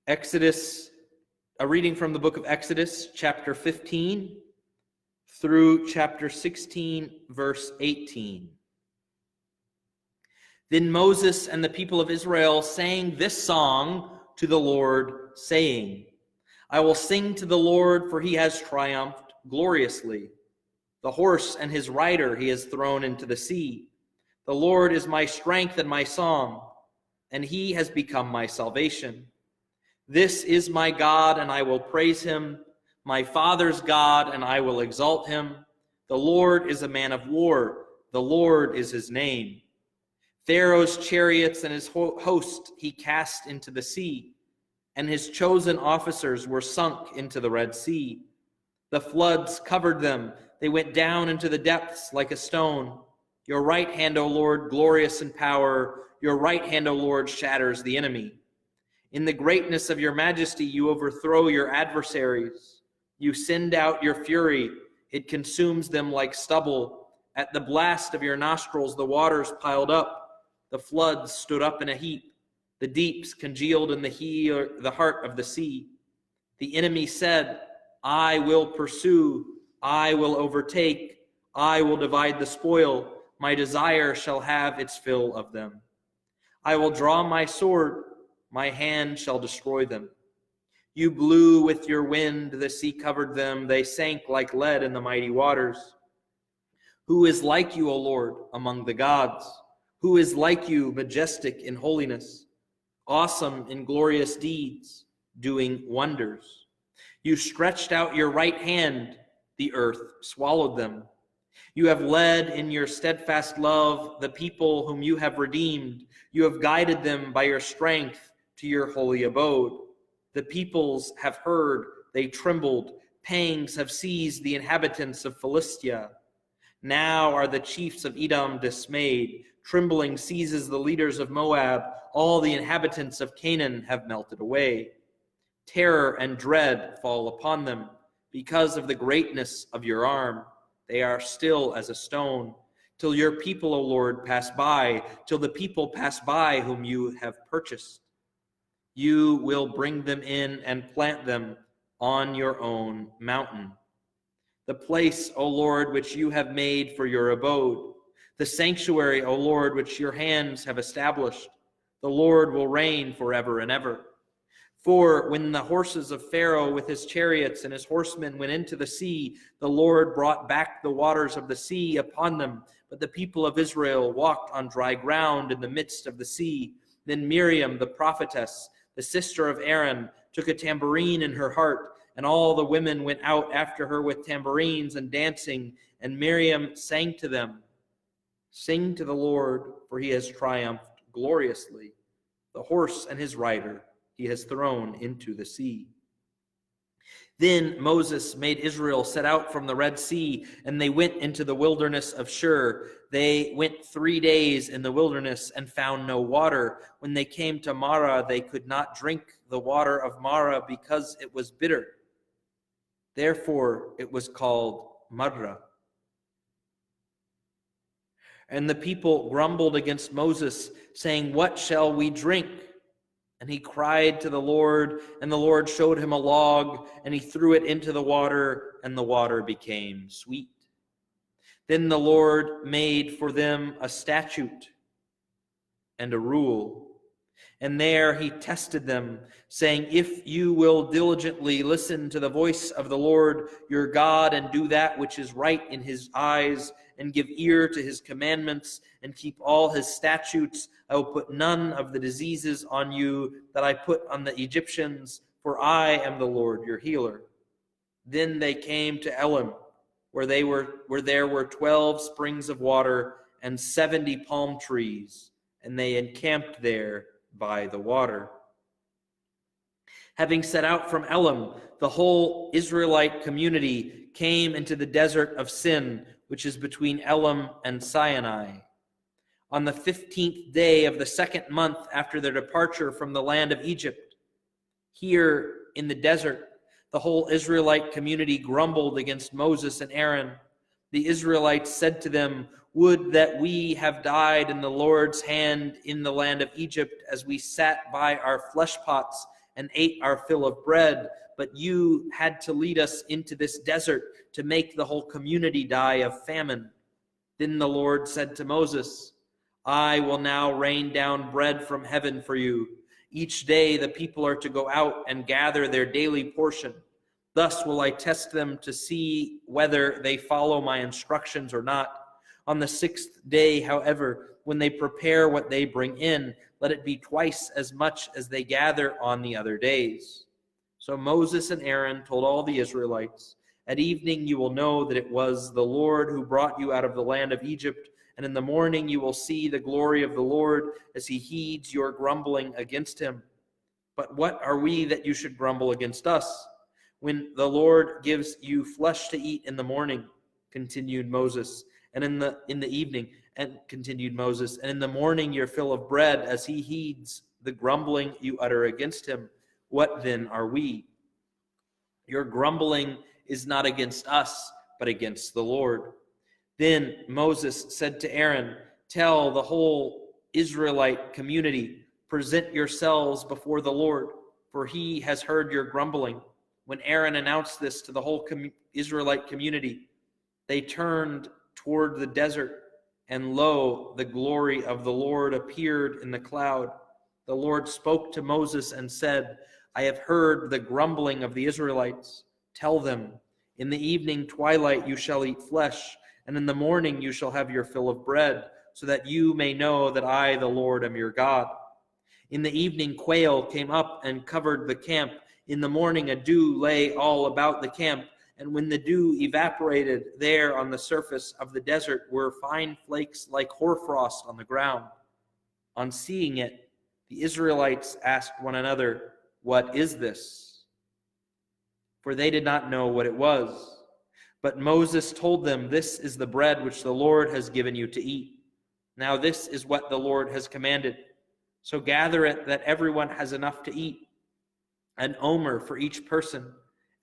A reading from the book of Exodus, chapter 15 through chapter 16, verse 18. Then Moses and the people of Israel sang this song to the Lord, saying, I will sing to the Lord, for he has triumphed gloriously. The horse and his rider he has thrown into the sea. The Lord is my strength and my song, and he has become my salvation. This is my God, and I will praise him, my father's God, and I will exalt him. The Lord is a man of war. The Lord is his name. Pharaoh's chariots and his host he cast into the sea, and his chosen officers were sunk into the Red Sea. The floods covered them. They went down into the depths like a stone. Your right hand, O Lord, glorious in power. Your right hand, O Lord, shatters the enemy. In the greatness of your majesty, you overthrow your adversaries. You send out your fury. It consumes them like stubble. At the blast of your nostrils, the waters piled up. The floods stood up in a heap. The deeps congealed in the heart of the sea. The enemy said, I will pursue. I will overtake. I will divide the spoil. My desire shall have its fill of them. I will draw my sword. My hand shall destroy them. You blew with your wind, the sea covered them. They sank like lead in the mighty waters. Who is like you, O Lord, among the gods? Who is like you, majestic in holiness, awesome in glorious deeds, doing wonders? You stretched out your right hand, the earth swallowed them. You have led in your steadfast love the people whom you have redeemed. You have guided them by your strength to your holy abode. The peoples have heard, they trembled. Pangs have seized the inhabitants of Philistia. Now are the chiefs of Edom dismayed. Trembling seizes the leaders of Moab. All the inhabitants of Canaan have melted away. Terror and dread fall upon them because of the greatness of your arm. They are still as a stone, till your people, O Lord, pass by, till the people pass by whom you have purchased. You will bring them in and plant them on your own mountain. The place, O Lord, which you have made for your abode. The sanctuary, O Lord, which your hands have established. The Lord will reign forever and ever. For when the horses of Pharaoh with his chariots and his horsemen went into the sea, the Lord brought back the waters of the sea upon them. But the people of Israel walked on dry ground in the midst of the sea. Then Miriam, the prophetess, the sister of Aaron, took a tambourine in her heart, and all the women went out after her with tambourines and dancing. And Miriam sang to them, Sing to the Lord, for he has triumphed gloriously. The horse and his rider he has thrown into the sea. Then Moses made Israel set out from the Red Sea, and they went into the wilderness of Shur. They went 3 days in the wilderness and found no water. When they came to Marah, they could not drink the water of Marah because it was bitter. Therefore it was called Marah. And the people grumbled against Moses, saying, What shall we drink? And he cried to the Lord, and the Lord showed him a log, and he threw it into the water, and the water became sweet. Then the Lord made for them a statute and a rule. And there he tested them, saying, If you will diligently listen to the voice of the Lord your God, and do that which is right in his eyes, and give ear to his commandments, and keep all his statutes, I will put none of the diseases on you that I put on the Egyptians, for I am the Lord your healer. Then they came to Elim, where there were 12 springs of water and 70 palm trees, and they encamped there by the water. Having set out from Elim, the whole Israelite community came into the desert of Sin, which is between Elim and Sinai. On the 15th day of the 2nd month after their departure from the land of Egypt, here in the desert, the whole Israelite community grumbled against Moses and Aaron. The Israelites said to them, Would that we have died in the Lord's hand in the land of Egypt, as we sat by our flesh pots and ate our fill of bread, but you had to lead us into this desert to make the whole community die of famine." Then the Lord said to Moses, "I will now rain down bread from heaven for you. Each day the people are to go out and gather their daily portion. Thus will I test them to see whether they follow my instructions or not. On the 6th day, however, when they prepare what they bring in, let it be twice as much as they gather on the other days." So Moses and Aaron told all the Israelites, "At evening you will know that it was the Lord who brought you out of the land of Egypt, and in the morning you will see the glory of the Lord as he heeds your grumbling against him. But what are we that you should grumble against us? When the Lord gives you flesh to eat in the morning," continued Moses, "and in the evening," and continued Moses, "and in the morning your fill of bread as he heeds the grumbling you utter against him, what then are we? Your grumbling is not against us, but against the Lord." Then Moses said to Aaron, "Tell the whole Israelite community, present yourselves before the Lord, for he has heard your grumbling." When Aaron announced this to the whole Israelite community, they turned toward the desert, and lo, the glory of the Lord appeared in the cloud. The Lord spoke to Moses and said, "I have heard the grumbling of the Israelites. Tell them, in the evening twilight you shall eat flesh, and in the morning you shall have your fill of bread, so that you may know that I, the Lord, am your God." In the evening quail came up and covered the camp. In the morning a dew lay all about the camp, and when the dew evaporated, there on the surface of the desert were fine flakes like hoarfrost on the ground. On seeing it, the Israelites asked one another, "What is this?" For they did not know what it was. But Moses told them, "This is the bread which the Lord has given you to eat. Now this is what the Lord has commanded. So gather it that everyone has enough to eat, an omer for each person,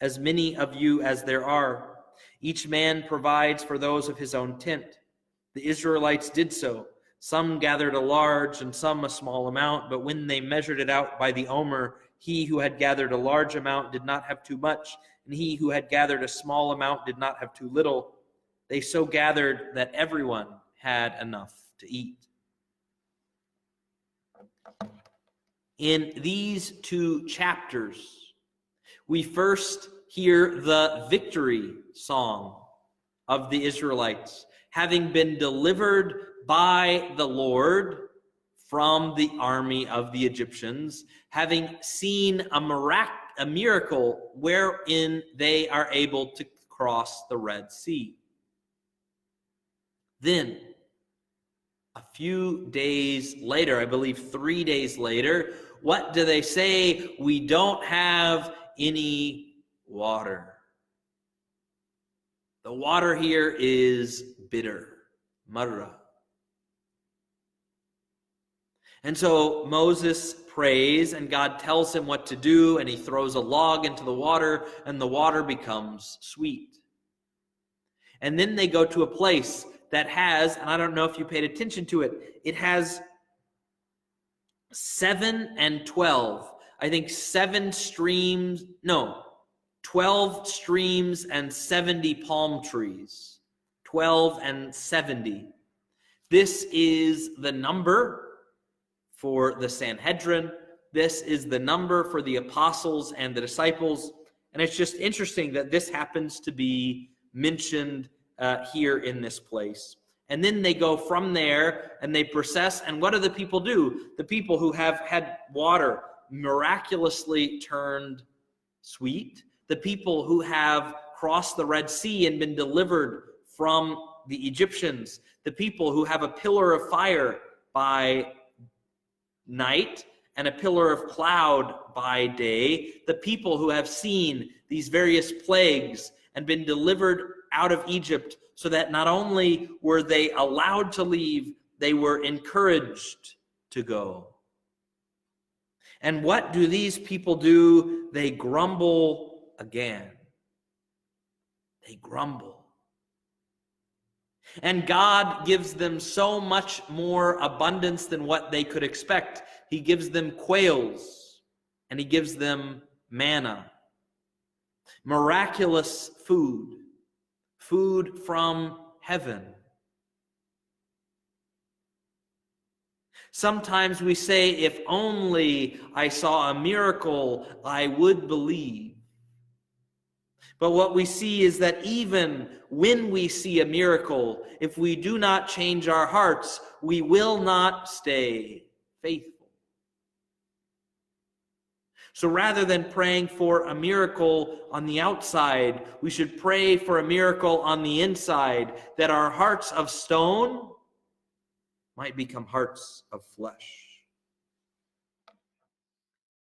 as many of you as there are. Each man provides for those of his own tent." The Israelites did so. Some gathered a large and some a small amount, but when they measured it out by the omer, he who had gathered a large amount did not have too much, and he who had gathered a small amount did not have too little. They so gathered that everyone had enough to eat. In these 2 chapters, we first hear the victory song of the Israelites, having been delivered by the Lord from the army of the Egyptians, having seen a miracle wherein they are able to cross the Red Sea. Then, a few days later, I believe 3 days later, what do they say? "We don't have any water." The water here is bitter, marra. And so Moses prays, and God tells him what to do, and he throws a log into the water, and the water becomes sweet. And then they go to a place that has, and I don't know if you paid attention to it, it has 7 and 12. I think 12 streams and 70 palm trees. 12 and 70. This is the number for the Sanhedrin. This is the number for the apostles and the disciples. And it's just interesting that this happens to be mentioned here in this place. And then they go from there and they process. And what do the people do? The people who have had water miraculously turned sweet. The people who have crossed the Red Sea and been delivered from the Egyptians. The people who have a pillar of fire by night and a pillar of cloud by day. The people who have seen these various plagues and been delivered out of Egypt, so that not only were they allowed to leave, they were encouraged to go. And what do these people do? They grumble again. They grumble. And God gives them so much more abundance than what they could expect. He gives them quails. and he gives them manna, miraculous food, food from heaven. Sometimes we say, if only I saw a miracle, I would believe. But what we see is that even when we see a miracle, if we do not change our hearts, we will not stay faithful. So rather than praying for a miracle on the outside, we should pray for a miracle on the inside, that our hearts of stone might become hearts of flesh.